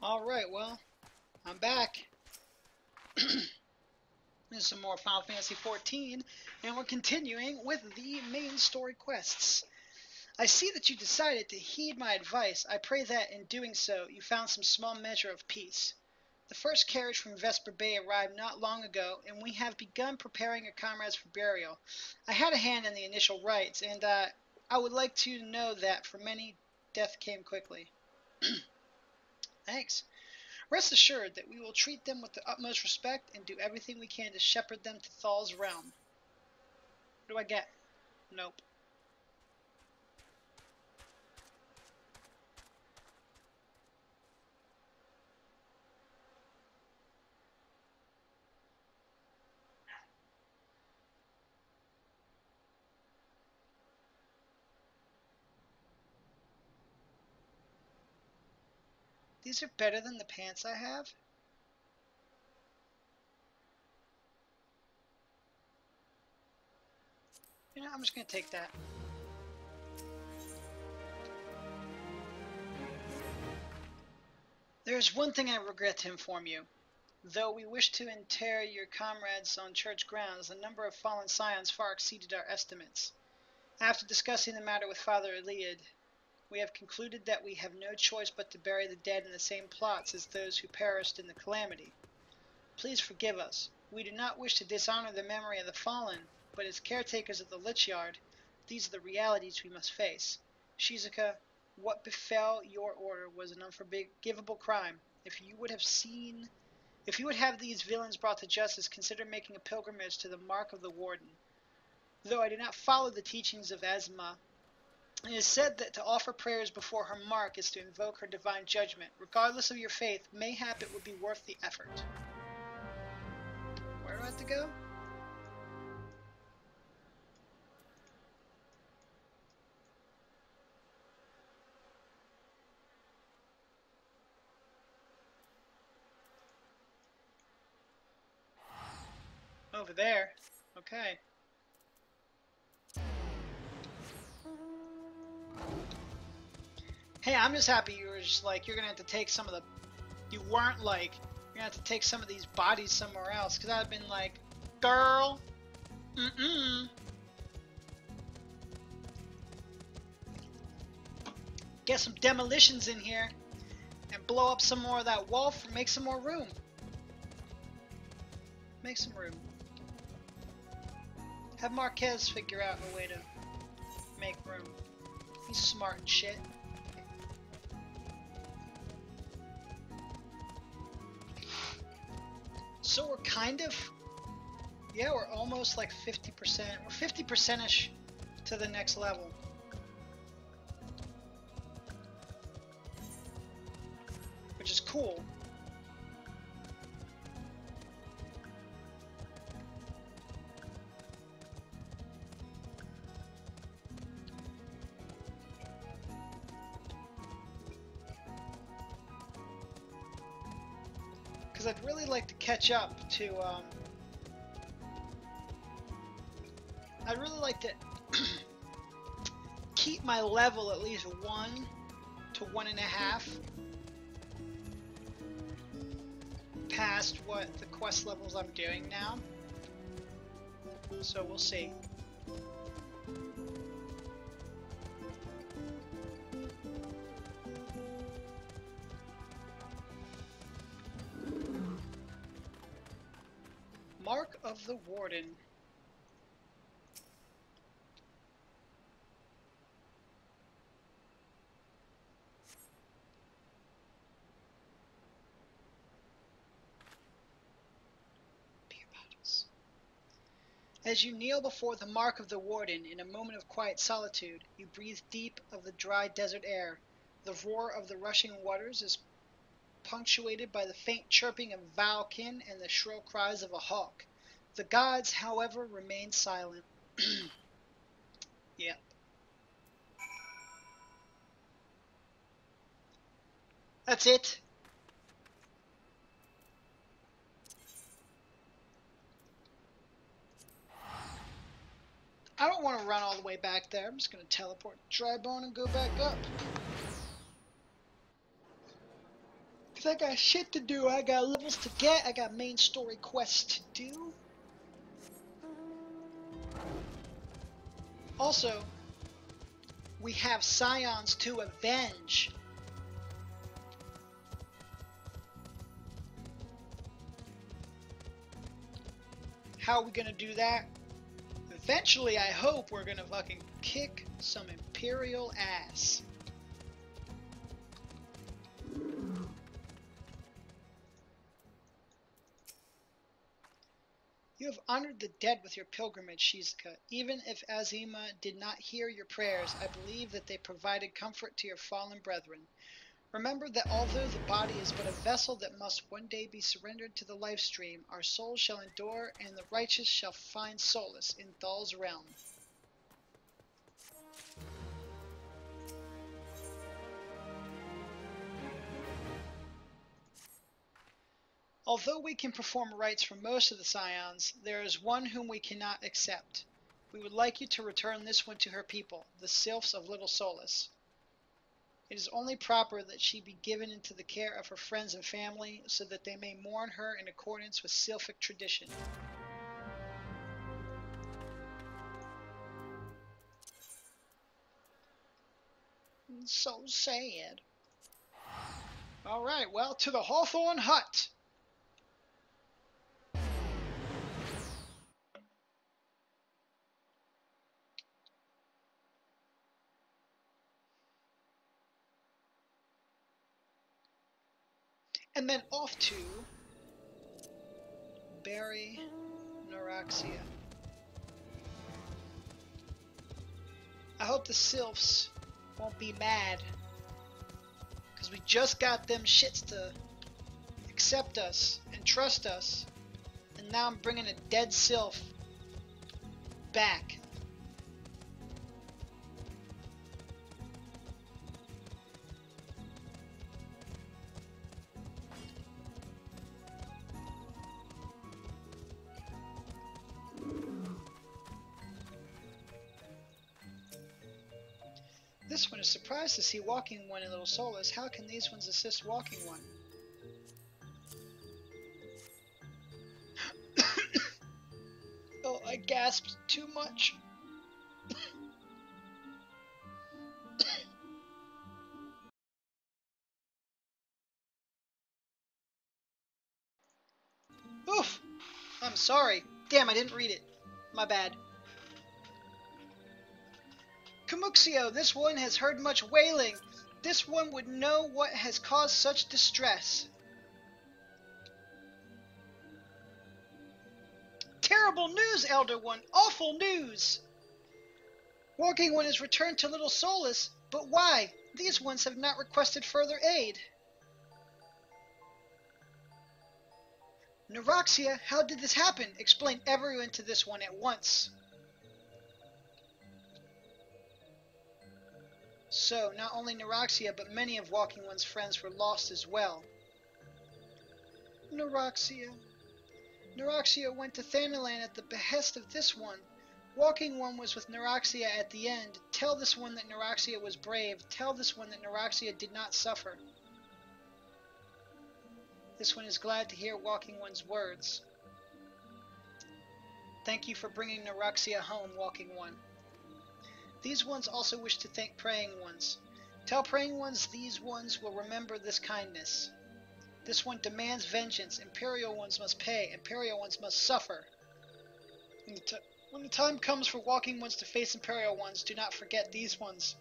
Alright, well, I'm back. This is some more Final Fantasy XIV, and we're continuing with the main story quests. I see that you decided to heed my advice. I pray that, in doing so, you found some small measure of peace. The first carriage from Vesper Bay arrived not long ago, and we have begun preparing your comrades for burial. I had a hand in the initial rites, and I would like you to know that, for many, death came quickly. Thanks. Rest assured that we will treat them with the utmost respect and do everything we can to shepherd them to Thal's realm. What do I get? Nope. These are better than the pants I have? You know, I'm just going to take that. There is one thing I regret to inform you. Though we wish to inter your comrades on church grounds, the number of fallen scions far exceeded our estimates. After discussing the matter with Father Eliad, we have concluded that we have no choice but to bury the dead in the same plots as those who perished in the calamity. Please forgive us. We do not wish to dishonor the memory of the fallen, but as caretakers of the Lich Yard, these are the realities we must face. Shizuka, what befell your order was an unforgivable crime. If you would have these villains brought to justice, consider making a pilgrimage to the Mark of the Warden. Though I do not follow the teachings of Asma, it is said that to offer prayers before her mark is to invoke her divine judgment. Regardless of your faith, mayhap it would be worth the effort. Where do I have to go? Over there. Okay. Hey, I'm just happy you were just like, you're gonna have to take some of the... You weren't like, you're gonna have to take some of these bodies somewhere else, because I'd have been like, girl, get some demolitions in here, and blow up some more of that wall, make some more room. Make some room. Have Marquez figure out a way to make room. He's smart and shit. So we're kind of, yeah, we're almost like 50%, or 50%ish to the next level. Which is cool. I'd really like to catch up to, I'd really like to keep my level at least 1 to 1.5 past what the quest levels I'm doing now. So we'll see. Mark of the Warden. Beer bottles. As you kneel before the Mark of the Warden in a moment of quiet solitude, you breathe deep of the dry desert air. The roar of the rushing waters is punctuated by the faint chirping of Valkin and the shrill cries of a hawk. The gods, however, remain silent. Yep. That's it. I don't want to run all the way back there. I'm just going to teleport Drybone and go back up. Cause I got shit to do. I got levels to get. I got main story quests to do. Also, we have scions to avenge. How are we gonna do that? Eventually, I hope we're gonna fucking kick some Imperial ass. You have honored the dead with your pilgrimage, Shizuka. Even if Azima did not hear your prayers, I believe that they provided comfort to your fallen brethren. Remember that although the body is but a vessel that must one day be surrendered to the life stream, our souls shall endure and the righteous shall find solace in Thal's realm. Although we can perform rites for most of the scions, there is one whom we cannot accept. We would like you to return this one to her people, the Sylphs of Little Solace. It is only proper that she be given into the care of her friends and family, so that they may mourn her in accordance with Sylphic tradition. So sad. Alright, well, to the Hawthorne Hut! And then off to bury Neuraxia. I hope the Sylphs won't be mad, because we just got them shits to accept us and trust us, and now I'm bringing a dead Sylph back. This one is surprised to see Walking One in Little Solace. How can these ones assist Walking One? Oh, I gasped too much. Oof! I'm sorry. Damn, I didn't read it. My bad. Kamuxio, this one has heard much wailing. This one would know what has caused such distress. Terrible news, Elder One! Awful news! Walking One is returned to Little Solace, but why? These ones have not requested further aid. Neuraxia, how did this happen? Explain everyone to this one at once. So, not only Neuraxia, but many of Walking One's friends were lost as well. Neuraxia. Neuraxia went to Thanalan at the behest of this one. Walking One was with Neuraxia at the end. Tell this one that Neuraxia was brave. Tell this one that Neuraxia did not suffer. This one is glad to hear Walking One's words. Thank you for bringing Neuraxia home, Walking One. These ones also wish to thank Praying Ones. Tell Praying Ones these ones will remember this kindness. This one demands vengeance. Imperial Ones must pay. Imperial Ones must suffer. When the time comes for Walking Ones to face Imperial Ones, do not forget these ones.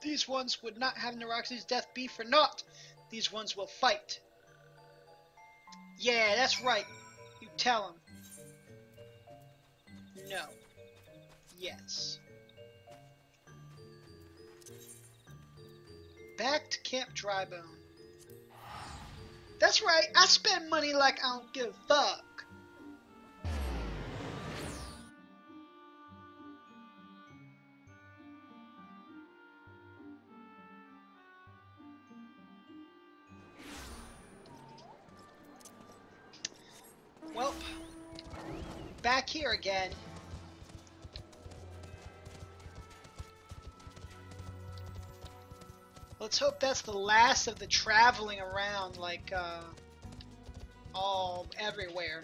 These ones would not have Neuraxia's death be for naught. These ones will fight. Yeah, that's right. You tell him. No. Yes. Back to Camp Drybone. That's right, I spend money like I don't give a fuck. Welp, back here again. let's hope that's the last of the traveling around, like, all everywhere.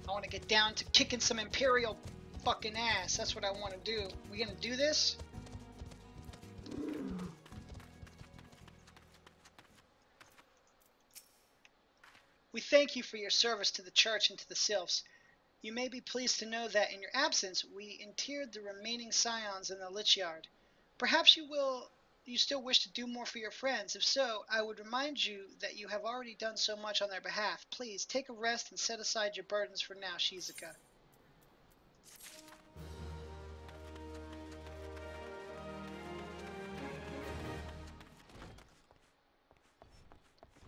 I want to get down to kicking some Imperial fucking ass. That's what I want to do. We gonna do this? We thank you for your service to the church and to the sylphs. You may be pleased to know that in your absence, we interred the remaining scions in the lich yard. Perhaps you still wish to do more for your friends. If so, I would remind you that you have already done so much on their behalf. Please, take a rest and set aside your burdens for now, Shizuka.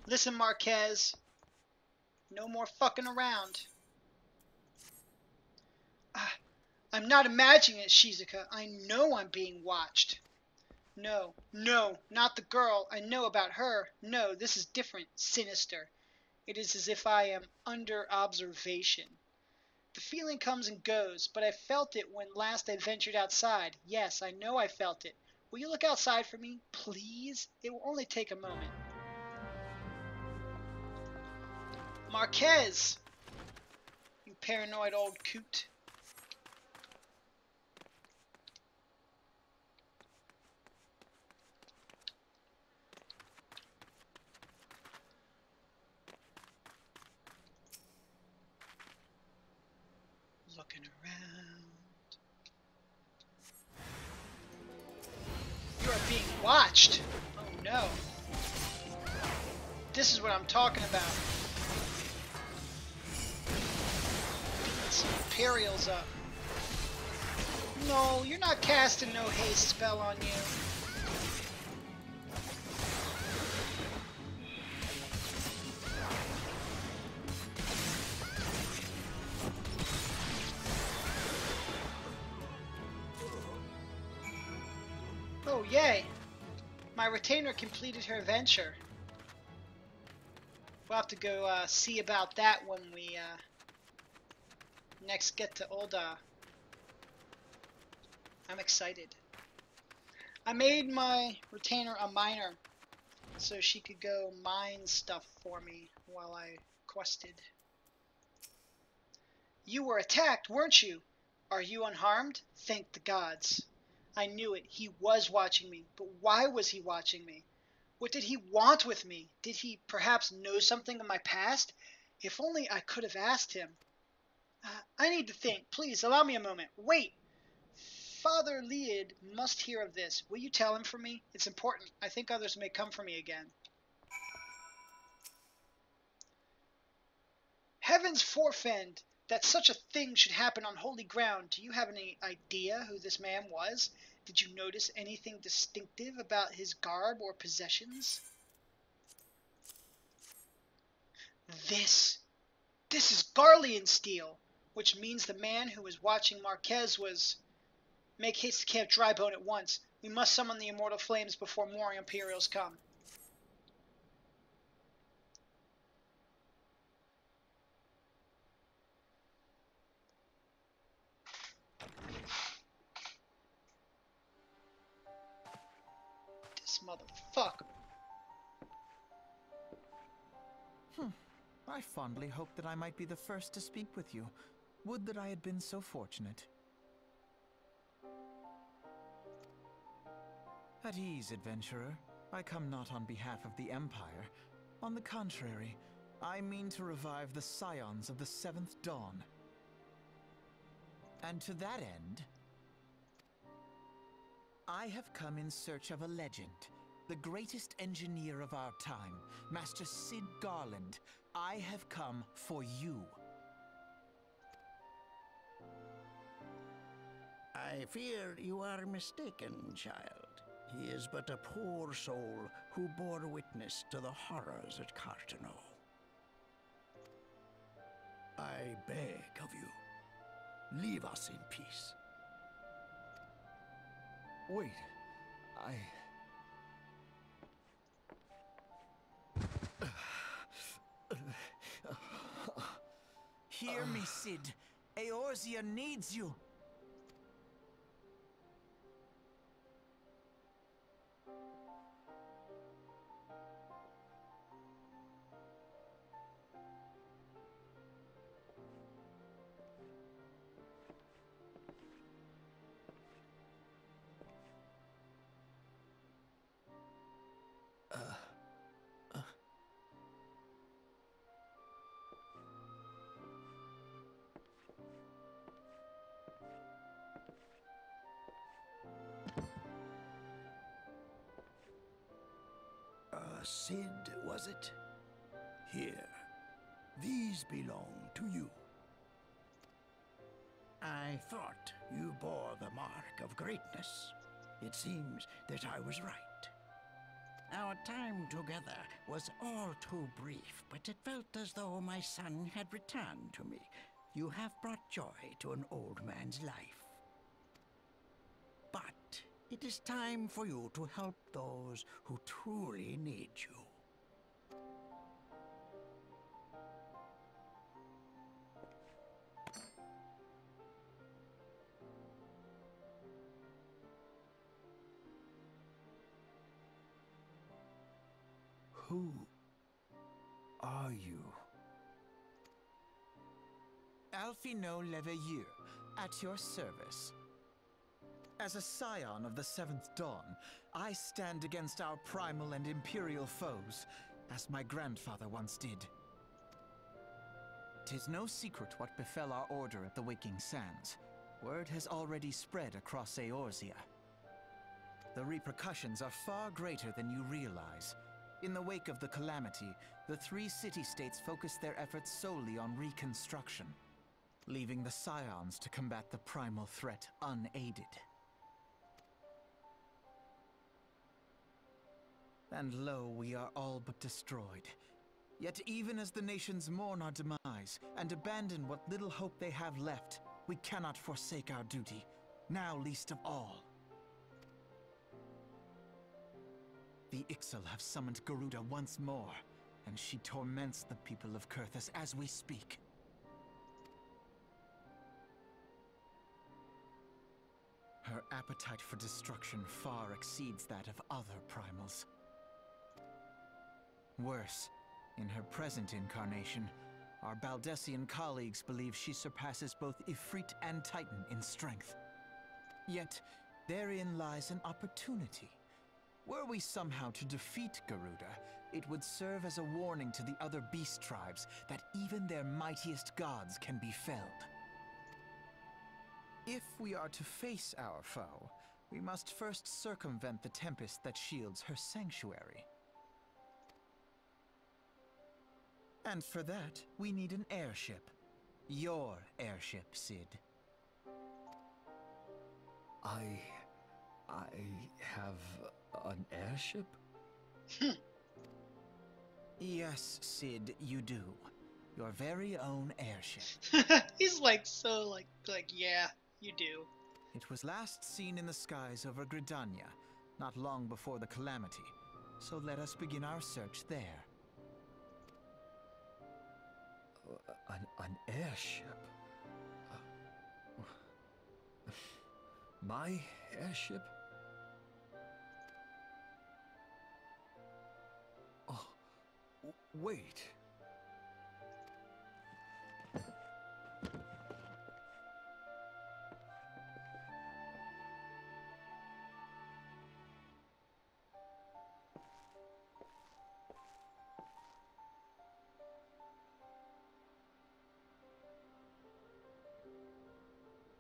Listen, Marquez. No more fucking around. I'm not imagining it, Shizuka. I know I'm being watched. No, not the girl. I know about her. No, this is different, sinister. It is as if I am under observation. The feeling comes and goes, but I felt it when last I ventured outside. Yes, I know I felt it. Will you look outside for me, please? It will only take a moment. Marquez! You paranoid old coot. Looking around. You are being watched! Oh no. This is what I'm talking about. Some Imperials up. No, you're not casting no haste spell on you. Oh, yay! My retainer completed her adventure. We'll have to go see about that when we next get to Ul'dah. I'm excited. I made my retainer a miner so she could go mine stuff for me while I quested. You were attacked, weren't you? Are you unharmed? Thank the gods. I knew it. He was watching me. But why was he watching me? What did he want with me? Did he perhaps know something of my past? If only I could have asked him. I need to think. Please, allow me a moment. Wait! Father Lied must hear of this. Will you tell him for me? It's important. I think others may come for me again. Heavens forfend that such a thing should happen on holy ground. Do you have any idea who this man was? Did you notice anything distinctive about his garb or possessions? This is Garlean steel, which means the man who was watching Marquez was... Make haste to Camp Drybone at once. We must summon the immortal flames before more Imperials come. This motherfucker. I fondly hoped that I might be the first to speak with you. Would that I had been so fortunate. At ease, adventurer. I come not on behalf of the Empire. On the contrary, I mean to revive the scions of the Seventh Dawn. And to that end, I have come in search of a legend. The greatest engineer of our time, Master Cid Garland. I have come for you. I fear you are mistaken, child. He is but a poor soul who bore witness to the horrors at Cartano. I beg of you, leave us in peace. Wait, Hear me, Cid. Eorzea needs you. Cid, was it? Here, these belong to you. I thought you bore the mark of greatness. It seems that I was right. Our time together was all too brief, but it felt as though my son had returned to me. You have brought joy to an old man's life. But it is time for you to help those who truly need you. Who are you? Alphino Leveilleur, at your service. As a scion of the Seventh Dawn, I stand against our primal and imperial foes, as my grandfather once did. 'Tis no secret what befell our order at the Waking Sands. Word has already spread across Eorzea. The repercussions are far greater than you realize. In the wake of the calamity, the three city-states focused their efforts solely on reconstruction, leaving the scions to combat the primal threat unaided. And lo, we are all but destroyed. Yet even as the nations mourn our demise and abandon what little hope they have left, we cannot forsake our duty, now least of all. The Ixal have summoned Garuda once more, and she torments the people of Kurthus as we speak. Her appetite for destruction far exceeds that of other primals. Worse, in her present incarnation, our Baldessian colleagues believe she surpasses both Ifrit and Titan in strength. Yet, therein lies an opportunity. Were we somehow to defeat Garuda, it would serve as a warning to the other beast tribes that even their mightiest gods can be felled. If we are to face our foe, we must first circumvent the tempest that shields her sanctuary. And for that, we need an airship. Your airship, Cid. I have an airship? Yes, Cid, you do. Your very own airship. He's like, yeah, you do. It was last seen in the skies over Gridania, not long before the calamity. So let us begin our search there. An airship? My airship? Oh, wait.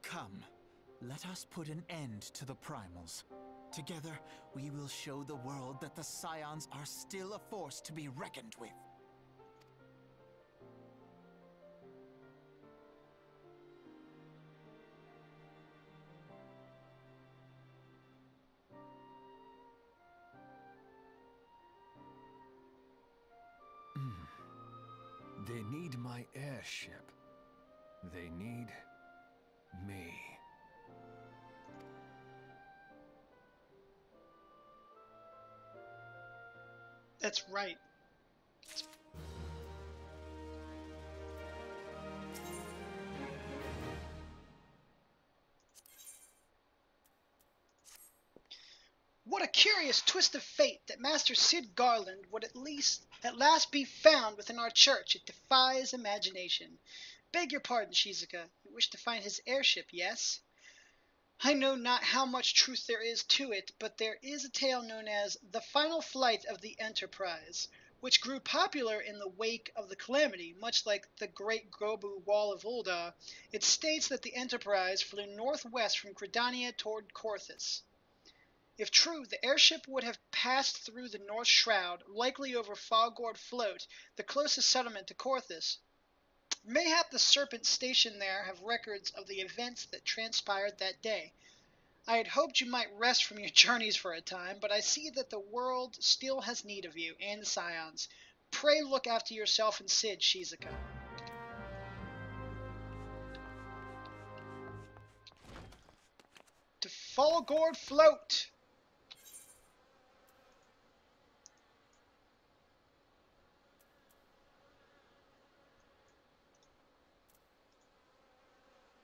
Come, let us put an end to the primals. Together, we will show the world that the scions are still a force to be reckoned with. They need my airship. They need me. That's right. What a curious twist of fate that Master Cid Garland would at last be found within our church. It defies imagination. Beg your pardon, Shizuka. You wish to find his airship, yes? I know not how much truth there is to it, but there is a tale known as The Final Flight of the Enterprise, which grew popular in the wake of the calamity, much like the Great Gobu Wall of Ulda. It states that the Enterprise flew northwest from Gridania toward Korthus. If true, the airship would have passed through the North Shroud, likely over Foggord Float, the closest settlement to Corthus. Mayhap the Serpents stationed there have records of the events that transpired that day. I had hoped you might rest from your journeys for a time, but I see that the world still has need of you, and the Scions. Pray look after yourself and Sid, Shizuka. To Foggord Float!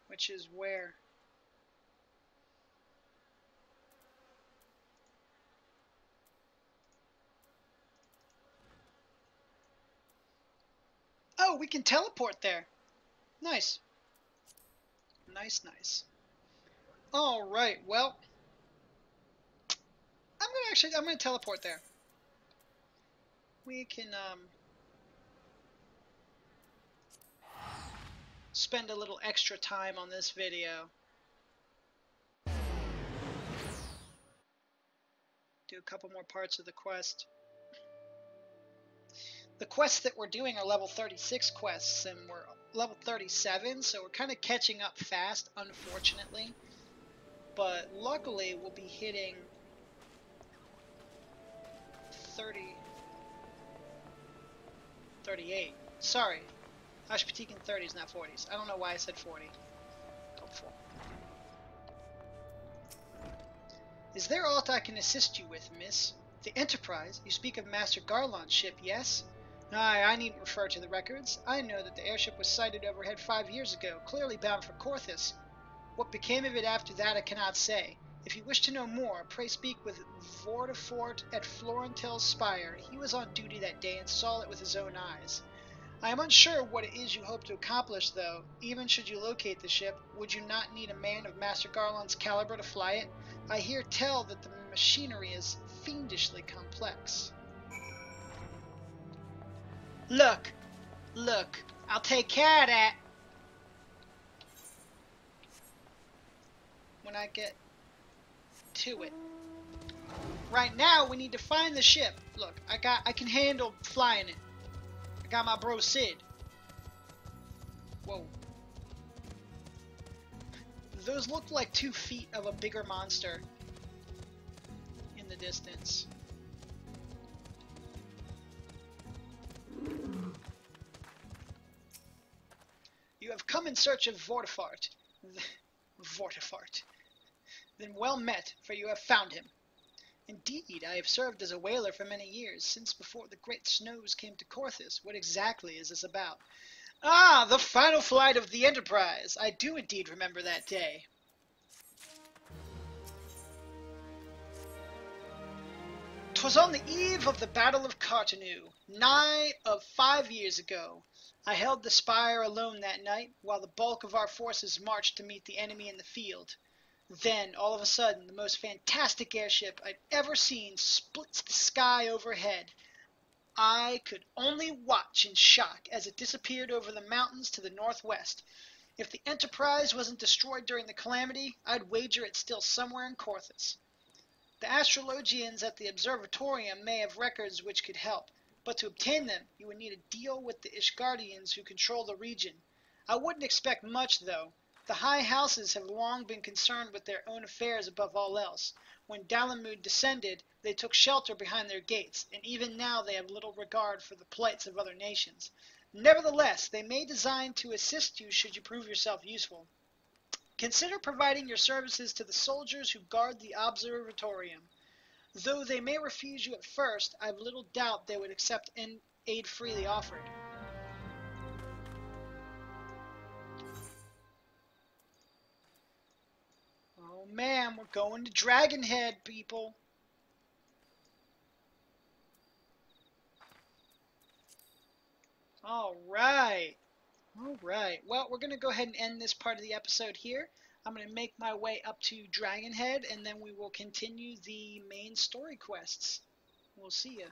Which is where? Oh, we can teleport there. Nice. Nice, nice. Alright, well. I'm gonna teleport there. We can, spend a little extra time on this video. Do a couple more parts of the quest. The quests that we're doing are level 36 quests, and we're level 37, so we're kind of catching up fast, unfortunately. But luckily, we'll be hitting 38. Sorry, I should be taking 30s, not 40s. I don't know why I said 40. Hopeful. Is there aught I can assist you with, miss? The Enterprise? You speak of Master Garlon's ship, yes? Aye, I needn't refer to the records. I know that the airship was sighted overhead 5 years ago, clearly bound for Corthus. What became of it after that I cannot say. If you wish to know more, pray speak with Vortifort at Florentel's Spire. He was on duty that day and saw it with his own eyes. I am unsure what it is you hope to accomplish, though. Even should you locate the ship, would you not need a man of Master Garlon's caliber to fly it? I hear tell that the machinery is fiendishly complex. Look, I'll take care of that. When I get to it. Right now, we need to find the ship. Look, I can handle flying it. I got my bro Sid. Whoa. Those look like 2 feet of a bigger monster in the distance. You have come in search of Vortifart. Vortifart. Then well met, for you have found him. Indeed, I have served as a whaler for many years, since before the great snows came to Corthus. What exactly is this about? Ah, the final flight of the Enterprise! I do indeed remember that day. 'Twas on the eve of the Battle of Cartanu, nigh of 5 years ago. I held the spire alone that night, while the bulk of our forces marched to meet the enemy in the field. Then, all of a sudden, the most fantastic airship I'd ever seen splits the sky overhead. I could only watch in shock as it disappeared over the mountains to the northwest. If the Enterprise wasn't destroyed during the calamity, I'd wager it's still somewhere in Corthus. The astrologians at the observatorium may have records which could help, but to obtain them, you would need a deal with the Ishgardians who control the region. I wouldn't expect much, though. The high houses have long been concerned with their own affairs above all else. When Dalamud descended, they took shelter behind their gates, and even now they have little regard for the plights of other nations. Nevertheless, they may design to assist you should you prove yourself useful. Consider providing your services to the soldiers who guard the observatorium. Though they may refuse you at first, I have little doubt they would accept aid freely offered. Oh man, we're going to Dragonhead, people. Alright. Well, we're going to go ahead and end this part of the episode here. I'm going to make my way up to Dragonhead, and then we will continue the main story quests. We'll see ya.